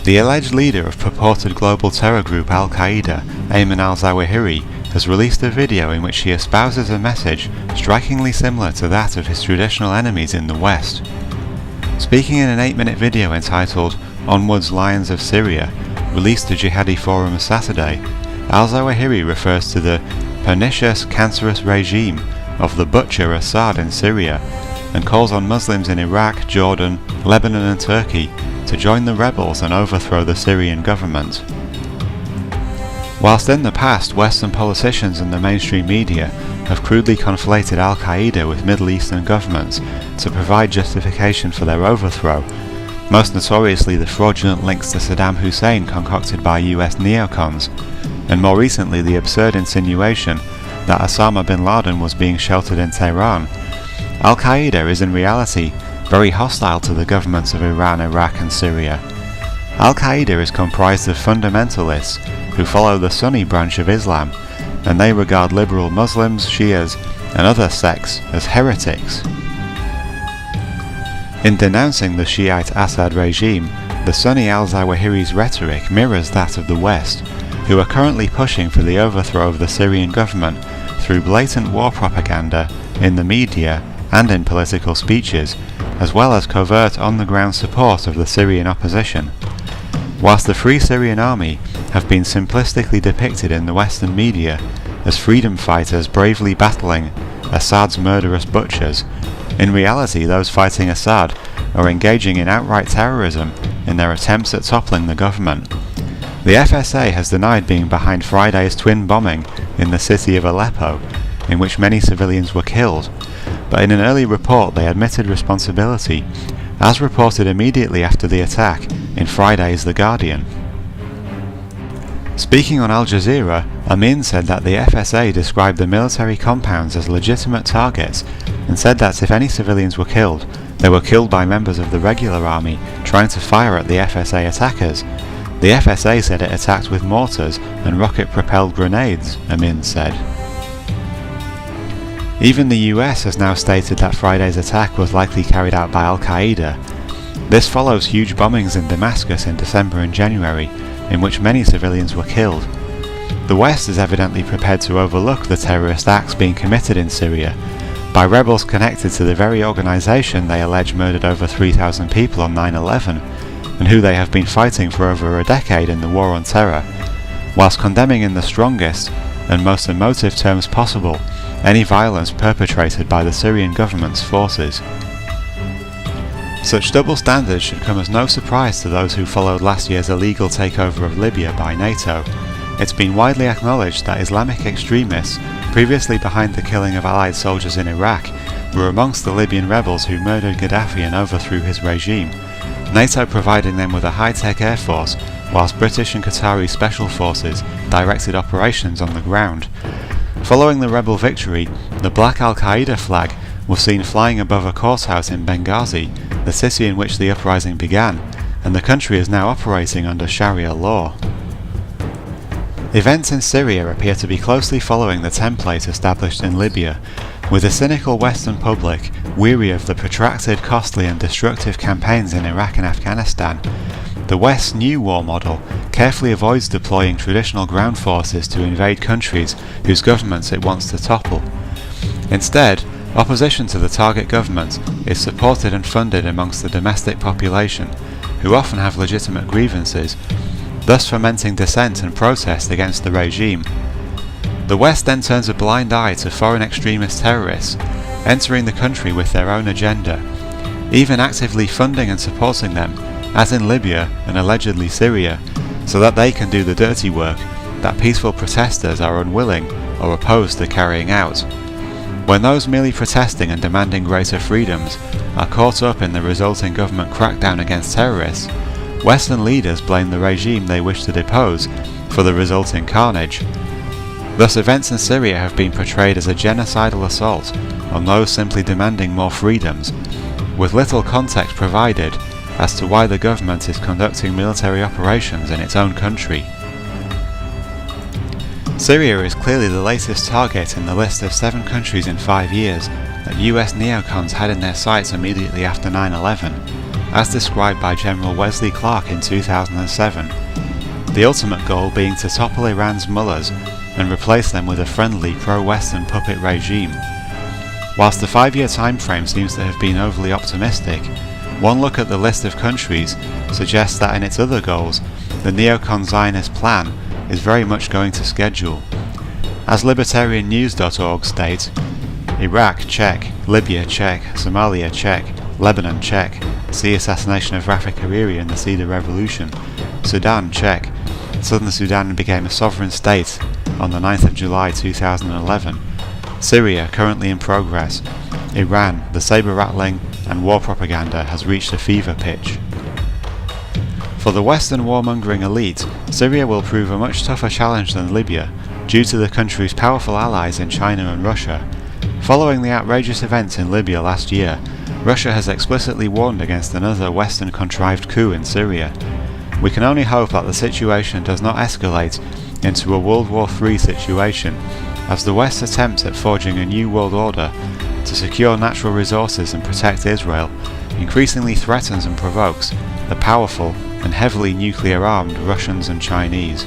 The alleged leader of purported global terror group Al-Qaeda, Ayman al-Zawahiri, has released a video in which he espouses a message strikingly similar to that of his traditional enemies in the West. Speaking in an 8-minute video entitled Onwards Lions of Syria, released to Jihadi Forum Saturday, al-Zawahiri refers to the pernicious, cancerous regime of the butcher Assad in Syria, and calls on Muslims in Iraq, Jordan, Lebanon and Turkey to join the rebels and overthrow the Syrian government. Whilst in the past Western politicians and the mainstream media have crudely conflated Al-Qaeda with Middle Eastern governments to provide justification for their overthrow, most notoriously the fraudulent links to Saddam Hussein concocted by US neocons, and more recently the absurd insinuation that Osama bin Laden was being sheltered in Tehran, Al-Qaeda is in reality very hostile to the governments of Iran, Iraq and Syria. Al-Qaeda is comprised of fundamentalists who follow the Sunni branch of Islam, and they regard liberal Muslims, Shias and other sects as heretics. In denouncing the Shiite Assad regime, the Sunni al-Zawahiri's rhetoric mirrors that of the West, who are currently pushing for the overthrow of the Syrian government through blatant war propaganda in the media and in political speeches, as well as covert on-the-ground support of the Syrian opposition. Whilst the Free Syrian Army have been simplistically depicted in the Western media as freedom fighters bravely battling Assad's murderous butchers, in reality those fighting Assad are engaging in outright terrorism in their attempts at toppling the government. The FSA has denied being behind Friday's twin bombing in the city of Aleppo, in which many civilians were killed, but in an early report they admitted responsibility, as reported immediately after the attack in Friday's The Guardian. Speaking on Al Jazeera, Amin said that the FSA described the military compounds as legitimate targets and said that if any civilians were killed, they were killed by members of the regular army trying to fire at the FSA attackers. The FSA said it attacked with mortars and rocket-propelled grenades, Amin said. Even the US has now stated that Friday's attack was likely carried out by Al-Qaeda. This follows huge bombings in Damascus in December and January, in which many civilians were killed. The West is evidently prepared to overlook the terrorist acts being committed in Syria by rebels connected to the very organisation they allege murdered over 3,000 people on 9/11, and who they have been fighting for over a decade in the war on terror, whilst condemning in the strongest and most emotive terms possible any violence perpetrated by the Syrian government's forces. Such double standards should come as no surprise to those who followed last year's illegal takeover of Libya by NATO. It's been widely acknowledged that Islamic extremists, previously behind the killing of Allied soldiers in Iraq, were amongst the Libyan rebels who murdered Gaddafi and overthrew his regime, NATO providing them with a high-tech air force, whilst British and Qatari special forces directed operations on the ground. Following the rebel victory, the black Al-Qaeda flag was seen flying above a courthouse in Benghazi, the city in which the uprising began, and the country is now operating under Sharia law. Events in Syria appear to be closely following the template established in Libya, with the cynical Western public weary of the protracted, costly and destructive campaigns in Iraq and Afghanistan. The West's new war model carefully avoids deploying traditional ground forces to invade countries whose governments it wants to topple. Instead, opposition to the target government is supported and funded amongst the domestic population, who often have legitimate grievances, thus fomenting dissent and protest against the regime. The West then turns a blind eye to foreign extremist terrorists, entering the country with their own agenda, even actively funding and supporting them, as in Libya and allegedly Syria, so that they can do the dirty work that peaceful protesters are unwilling or opposed to carrying out. When those merely protesting and demanding greater freedoms are caught up in the resulting government crackdown against terrorists, Western leaders blame the regime they wish to depose for the resulting carnage. Thus, events in Syria have been portrayed as a genocidal assault on those simply demanding more freedoms, with little context provided as to why the government is conducting military operations in its own country. Syria is clearly the latest target in the list of 7 countries in 5 years that US neocons had in their sights immediately after 9/11, as described by General Wesley Clark in 2007, the ultimate goal being to topple Iran's mullahs and replace them with a friendly pro-Western puppet regime. Whilst the 5-year time frame seems to have been overly optimistic, one look at the list of countries suggests that in its other goals, the neocon Zionist plan is very much going to schedule. As libertariannews.org states, Iraq, check. Libya, check. Somalia, check. Lebanon, check. See assassination of Rafik Hariri and the Cedar Revolution. Sudan, check. Southern Sudan became a sovereign state on the 9th of July 2011. Syria, currently in progress. Iran, the saber-rattling and war propaganda has reached a fever pitch. For the Western warmongering elite, Syria will prove a much tougher challenge than Libya, due to the country's powerful allies in China and Russia. Following the outrageous events in Libya last year, Russia has explicitly warned against another Western-contrived coup in Syria. We can only hope that the situation does not escalate into a World War III situation, as the West's attempt at forging a new world order to secure natural resources and protect Israel increasingly threatens and provokes the powerful and heavily nuclear-armed Russians and Chinese.